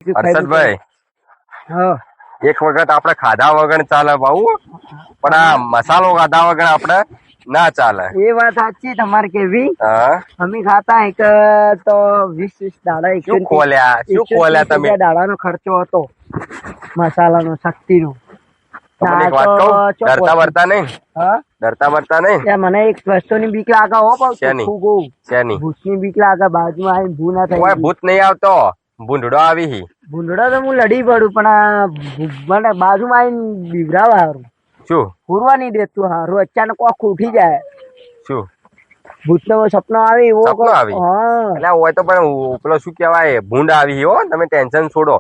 હર્ષદભાઈ, હા એક વખત આપણે ખાધા વગર ચાલે બાબુ, પણ આ મસાલો ખાધા વગર આપણે ના ચાલે. એ વાત સાચી તમારે કેવી. હા, અમે ખાતા એક તો 20 દાડા શું ખોલ્યા તમે? દાડાનો ખર્ચો હતો મસાલાનો, શક્તિનો. તમને એક વાત કહું, ડરતા બરતા નહીં? હા, ડરતા બરતા નહીં? મને એક વસ્તુની બીક લાગે હો. શેની? ભૂતની બીક લાગે. બાજુમાં આવીને ભૂ ના થાય. ભૂત નહીં આવતો, ભૂંડડો આવી. ભૂંડડો તો હું લડી પડું, પણ મને બાજુમાં આવીને બીવરાવા હારું. શું ફૂરવા નહીં દેતું હારું. અચાનક કોક ઉઠી જાય. શું ભૂતનો સપનો આવે એવો? સપનો આવી? એટલે હોય તો પણ પેલો શું કેવાય, ભૂંડ આવી. હો, તમે ટેન્શન છોડો.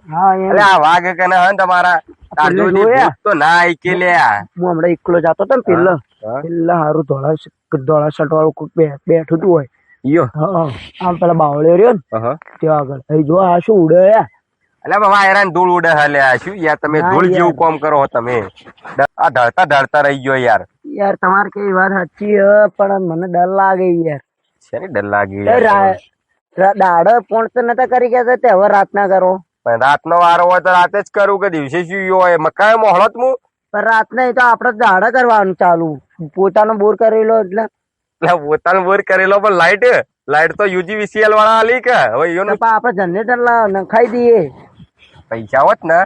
એટલે આ વાઘ કે ના તમારા તો ના કે લ્યા. હું હમણાં એકલો જતો હતો ને પેલા હારું ધોળા શર્ટ વાળું કોક બેઠું તું હોય. આમ પેલા બાવળે રહ્યો ને ત્યાં આગળ. જો આ શું ઉડે? એટલે બાબા હેરાન ધૂળ ઉડે હલ્યા. શું યાર તમે ધૂળ જેવું કામ કરો તમે? આ ઢળતા રહી ગયો યાર. યાર તમારે કઈ વાત સાચી પણ મને ડર લાગે યાર. શેની ડર લાગે? દાડો પણ તો નતા કરી ગયા તે હવે રાત ના કરો. પણ રાતનો વારો હોય તો રાતે જ કરું કે દિવસે શું હોય? મકાઈ મોહળો જ હું. પણ રાત નહીં તો આપડે દાડા કરવાનું ચાલુ. પોતાનો બોર કરેલો એટલે પોતાનો બોર કરેલો, પણ લાઈટ તો UGVCL વાળા આલી કે હવે આપડે જનરેટર નખાઈ દઈએ. પૈસા હોત ને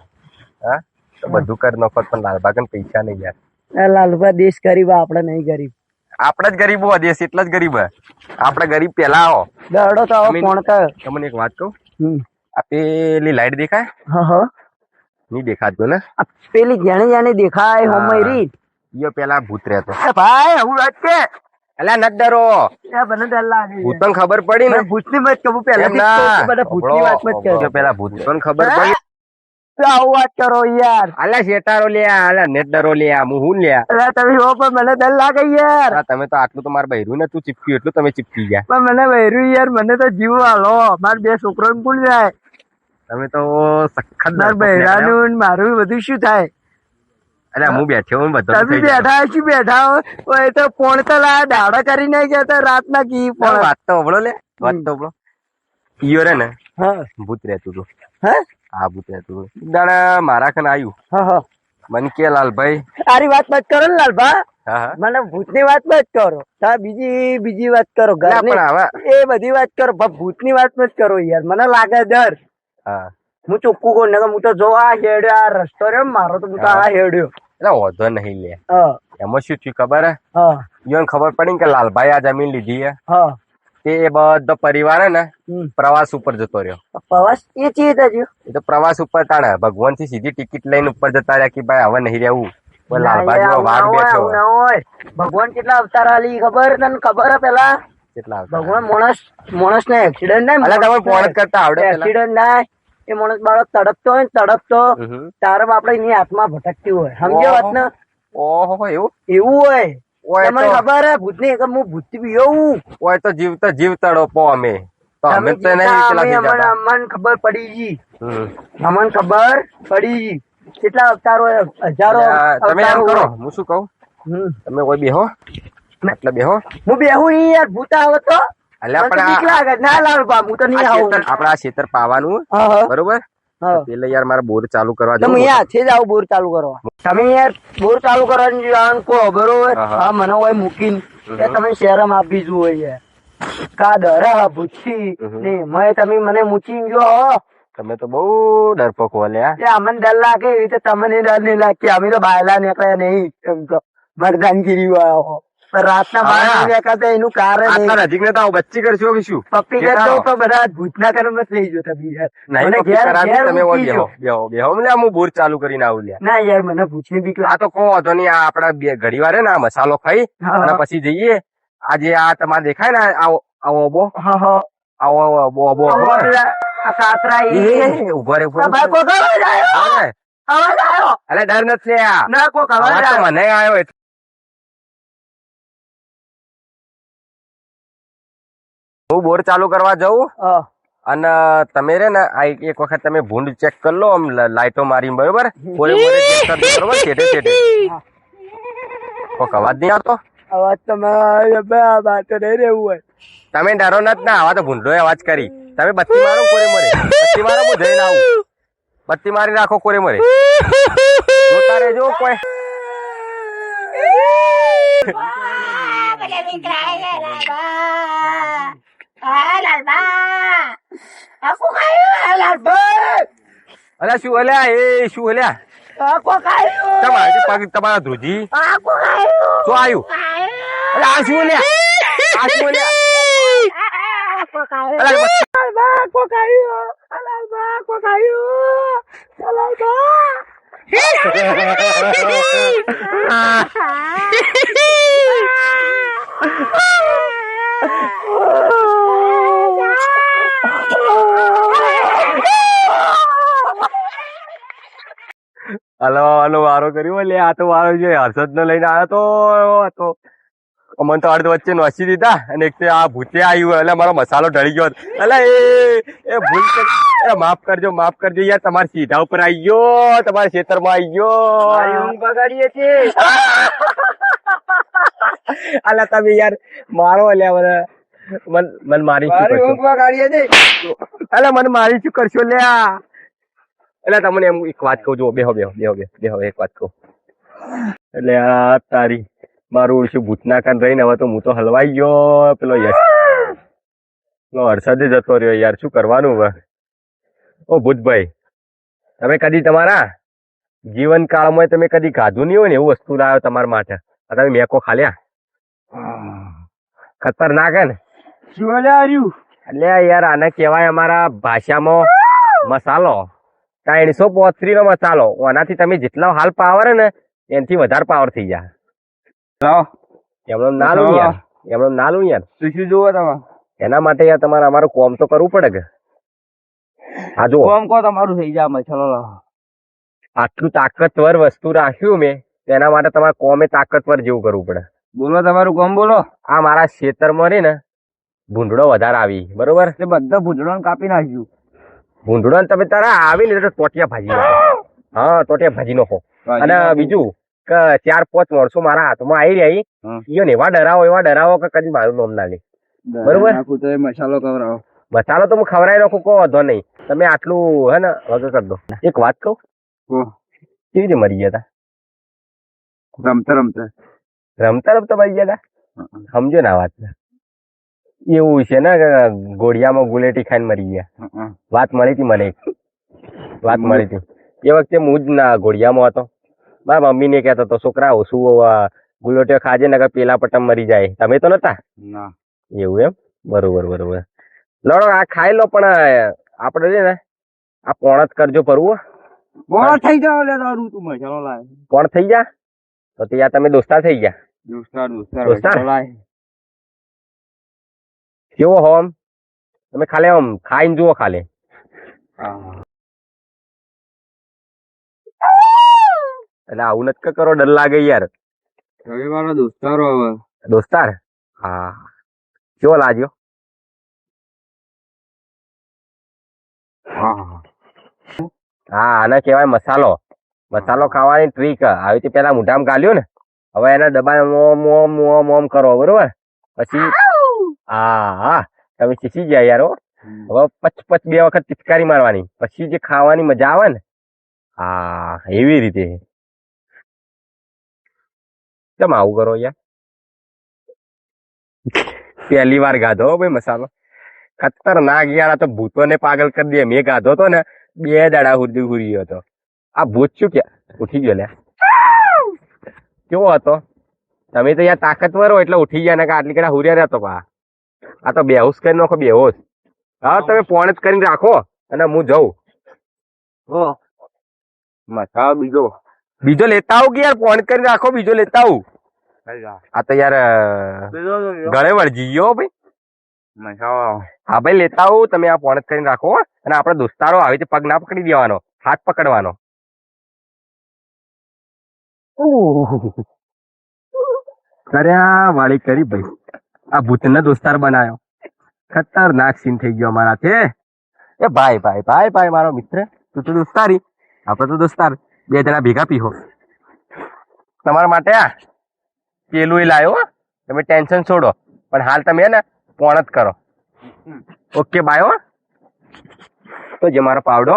હા તો બધું કરી નાખો, પણ લાલબાગન પૈસા નહીં યાર. લાલભા દેશ ગરીબ, આપડે નહીં ગરીબ. આપડે જ ગરીબ હો, દેશ એટલા જ ગરીબ. આપડે ગરીબ પેલા આવો દડો તો કોણ? તમને એક વાત કહું, આ પેલી લાઈટ દેખાય? હા, નહીં દેખાતું ને? પેલી જાણી દેખાય હોમરી. યો પેલા ભૂત રહેતો. ભાઈ હું વાત કે અલ્યા ન ડરો. મને ડર લાગે. ભૂતને ખબર પડી ને? ભૂતની વાત કહું પેલા. ભૂતની વાત મત કહો. પેલા ભૂતને ખબર પડી. આવું વાત કરો યાર. અલ્યા શેતારો લ્યા, અલ્યા નેટ ડરો લ્યા, હું લ્યા. અરે તમે હો, પણ મને ડર લાગે યાર. તમે તો આટલું તો મારે બહેરું ને તું ચીપક્યું એટલું તમે ચીપકી ગયા. પણ મને બહેરું યાર, મને તો જીવ હાલો. મારે 2 છોકરો ભૂલ જાય. તમે તો સખત મારું બહેરાનું મારું બધું શું થાય? અરે હું બેઠો હું બધો તમે બેઠા શું બેઠા હોય તો પોણ તો લાયા દાડા કરી નહીં ગયા રાત ના કી પણ વાત તો હબળો લે વાત તો હબળો. ઈયો રે ને હા ભૂત રહેતું હતું. હા ભૂત રહેતું હતું. દાડા મારા કન આવ્યું. હા મને કે લાલભાઈ તારી વાત મત કરો ને લાલભા. હા મને ભૂત ની વાત મત કરો. બીજી વાત કરો. એ બધી વાત કરો, ભૂત ની વાત મત કરો યાર. મને લાગે ડર. હા હું ચોખ્ખું કહું ને, હું તો જો આ હેડ્યો, આ રસ્તો રહ્યો મારો તો હું તો આ હેડ્યો. એટલે વધો નહીં લે. એમાં શું થયું ખબર હે? ઈયોને ખબર પડી કે લાલભાઈ આ જમીન લીધી હે. તે બધો પરિવાર હે ને પ્રવાસ ઉપર જતો રહ્યો. પ્રવાસ એ તો પ્રવાસ ઉપર તાણે ભગવાન થી સીધી ટિકિટ લઈને ઉપર જતા રહ્યા કે ભાઈ હવે નહીં રહેવું. લાલભાઈ વાઘ બેઠો. ભગવાન કેટલા અવતાર આલી ખબર તને? ખબર હે પેલા કેટલા ભગવાન માણસ ને એક્સિડન્ટ નહીં તમે કરતા આવડે? એક્સિડન્ટ ના એ માણસ બાળક તડપતો હોય ને તડપતો તારે આપડે એની હાથમાં ભટકતી હોય. સમજો વાત ને? ઓહો એવું હોય. તમને ખબર હે ભૂત ની? હું ભૂત થી એવું હોય તો જીવ તડપો અમે તો અમે તો અમને ખબર પડી ગઈ. અમને ખબર પડી ગઈ. કેટલા અવતાર હોય? હજારો. તમે એમ કરો, હું શું કહું, તમે કોઈ બેહો એટલે બેહો. હું બેહું નહીં યાર. ભૂત આવે તો ના લાલબા હું તો નહીં આવું. આપડે આ ખેતર પાવાનું બરોબર. એટલે યાર મારે બોર ચાલુ કરવા જવું. છે જ આવું બોર ચાલુ કરવા. તમે યાર બોર ચાલુ કરવાની કહો બરોબર. હા મને હોય મૂકીને તમે શહેરમાં આપી જુઓ યાર. કા ડર ભૂતથી મેં તમે મને મૂકી ગયો. તમે તો બહુ ડરપોક બોલ્યા. અમને ડર લાગે એવી રીતે તમને ડર નહીં લાગે. અમે તો બાયલા નીકળ્યા નહીં. એમ તો મરદાનગીરી વાળા રાતના બહાર નીકળતા એનું કારણ નજીક ને તો બચ્ચી કરશો કે શું? પપ્પી કરતો તો બધા ભૂતના કર્મ થઈ ગયો. તમે હું બોર ચાલુ કરીને આવું લ્યા. ના યાર મને ભૂતની બીક. આ તો કહો હતો નહીં. આ આપડા ઘડી વાર ને આ મસાલો ખાઈ અને પછી જઈએ. આજે આ તમારે દેખાય ને આવો આવો આવો ઉભા રે. અરે ડર નથી. મને આવ્યો હું બોર ચાલુ કરવા જાઉં અને તમે રે ને એક વખત તમે ભૂંડ ચેક કરી લો આમ લાઈટો મારી બરોબર. બરોબર છેટે કોક અવાજ નહીં આવતો? અવાજ તો નહીં રહેવું હોય. તમે ડરો નથી ને? આવા તો ભૂંડો અવાજ કરી. તમે બત્તી મારો કોરે મરે બત્તી મારો હું જઈને આવું. બત્તી મારી નાખો કોરે મરે જોતા રહેજો કોઈ અલ્યા શું અલ્યા એ શું અલ્યા તમારા ધ્રુજી શું આવ્યું અલ્યા આ શું અલ્યા આ શું અલ્યા હલો વારો કર્યો લે આ તો વારો છે હર્ષદ ને લઈને આવ્યો તો મને તો અર્ધ વચ્ચે નોસી દીધા અને એક આ ભૂતે આવ્યું એટલે મારો મસાલો ઢળી ગયો એટલે એ ભૂલ માફ કરજો યાર તમારા સીધા ઉપર આવી ગયો તમારા ખેતરમાં આવી ગયો બગાડીએ છે અલા તમે યાર મારો અલ્યા મને મારી અલા મને મારી શું કરશો લ્યા એટલે તમને એમ એક વાત કહું જો બેહો એક વાત કહું એટલે આ તારી મારું ઓળશું ભૂતના કાન રહીને હવે તો હું તો હલવાઈ ગયો પેલો હર્ષદે જતો રહ્યો યાર શું કરવાનું હવે ઓ ભૂતભાઈ તમે કદી તમારા જીવન કાળમાં તમે કદી ખાધું નહીં હોય ને એવું વસ્તુ લાવ્યો તમારા માટે તમે મેકો ખાલ્યા ખતરનાક હે ને શું એટલે યાર આને કહેવાય અમારા ભાષામાં મસાલો 335 નો મસાલો આનાથી તમે જેટલો હાલ પાવર ને એનાથી વધારે પાવર થઈ જાય એમનો નાલું યાર શું જોવો તમે એના માટે યાર તમારે અમારું કોમ તો કરવું પડે કે હા જો કોમ કો તમારું થઈ જાય મસાલો આટલું તાકતવર વસ્તુ રાખ્યું મેં તેના માટે તમારે કોમે તાકતવર જેવું કરવું પડે બોલો તમારું કોમ બોલો આ મારા ખેતરમાં રે ને ભૂંડડો વધારે આવી બરોબર એટલે બધા ભૂંડડો કાપી નાખ્યું ભૂંડડો તમે તારા આવી ને ટોટિયા ભાજી નાખો હા ટોટિયા ભાજી નાખો અને બીજું કે 4-5 વર્ષો મારા હાથમાં આવી રહી એવા ડરાવો કે કદી મારું નામ ના લે બરોબર મસાલો ખવડાવો મસાલો તો હું ખવડાવી નાખું કોઈ વાંધો નહીં તમે આટલું હે ને વગર કરી દો એક વાત કહું કેવી રીતે મરી ગયા હતા રમતા મરી ગયા હતા સમજો ને આ વાત એવું છે ને કે ઘોડિયામાં ગુલેટી ખાઈને મરી ગયા વાત મળી હતી મને એ વખતે હું જ ના ઘોડિયામાં હતો મારા મમ્મી ને કહેતો હતો છોકરા શું ગુલેટીઓ ખાજે ને પેલા પટમ મરી જાય તમે તો નતા એવું એમ બરોબર લડો આ ખાઈ લો પણ આપડે છે ને આ પોણ જ કરજો પરવું પોણ થઈ જાવ પોણ થઈ જા તો ત્યાં તમે દોસ્તાર થઈ ગયા દોસ્તાર કેવો હો આમ તમે ખાલી આમ ખાઈને જુઓ ખાલી એટલે આવું નથી કરો ડર લાગે યાર દોસ્તાર હા કેવો લાગ્યો હા આને કહેવાય મસાલો ખાવાની ટ્રીક આવી રીતે પેલા મોઢામાં ગાલ્યો ને હવે એને દબાણ મોમ કરો બરોબર પછી હા તમે શીખી ગયા યાર હવે પચ 2 વખત પિચકારી મારવાની પછી જે ખાવાની મજા આવે ને હા એવી રીતે કેમ આવું કરો યાર પહેલી વાર ગાધો ભાઈ મસાલો ખતરનાક યાર આ તો ભૂતો ને પાગલ કરી દે મેં ગાધો તો ને 2 દાડા સુધી હુર્યો હતો આ ભૂત શું ક્યાં ઉઠી ગયો લે કેવો હતો તમે તો યાર તાકતવર હો એટલે ઉઠી ગયા ને આટલી કડા હુર્યા રહેતો પા આ તો બેહોશ કરી નાખો બેહોશ હા તમે પોણ જ કરીને રાખો અને હું જઉં મસાલો બીજો લેતા આવું કે યાર પોણ કરીને રાખો બીજો લેતા આવું આ તો યાર ગળે વળજી ગયો ભાઈ હા ભાઈ લેતા આવું તમે આ પોણ જ કરીને રાખો અને આપડે દોસ્તારો આવી રીતે પગ ના પકડી દેવાનો હાથ પકડવાનો કર્યા વાળી કરી ભાઈ આ ભૂતને દોસ્તાર બનાવ્યો ખતરનાક સીન થઈ ગયો અમારાથી એ ભાઈ મારો મિત્ર તું તો દોસ્તારી આપડે તો દોસ્તાર 2 જણા ભેગા પીહો તમારા માટે આ પેલું એ લાયો તમે ટેન્શન છોડો પણ હાલ તમે ને પોણ જ કરો ઓકે બાય તો જે મારો પાવડો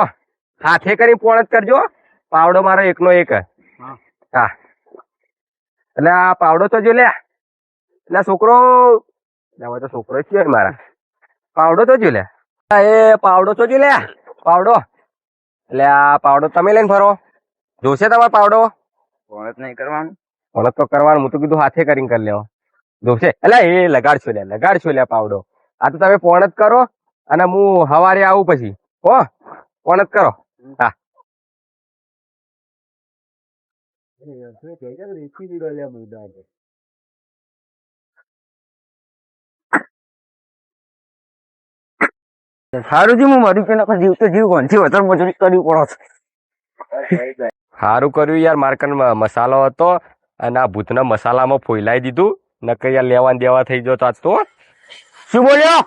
હાથે કરી પોણ જ કરજો. પાવડો મારો એકનો એક. હા એટલે આ પાવડો તો જો લે એટલે છોકરો તો છોકરો જ છે મારા. પાવડો તો જો લે એ પાવડો તો જો લે પાવડો. એટલે આ પાવડો તમે લઈને ફરો. જોશે તમારે પાવડો? પોણત નહીં કરવાનું. પોણત તો કરવાનું. હું તો કીધું હાથે કરીને કરી લેવો. જોશે એટલે એ લગાડશો લે પાવડો. આ તો તમે પોણત કરો અને હું સવારે આવું પછી. હો પોણત કરો. હા સારું છે હું મરી કે જીવ તો જીવ કોણથી વધારે મજૂરી કરવી પડે. સારું કર્યું યાર. માર્કન મસાલો હતો અને આ ભૂતના મસાલામાં ફોઈલાઈ દીધું. નકર યાર લેવા દેવા થઈ ગયો તો આજ તો. શું બોલ્યો?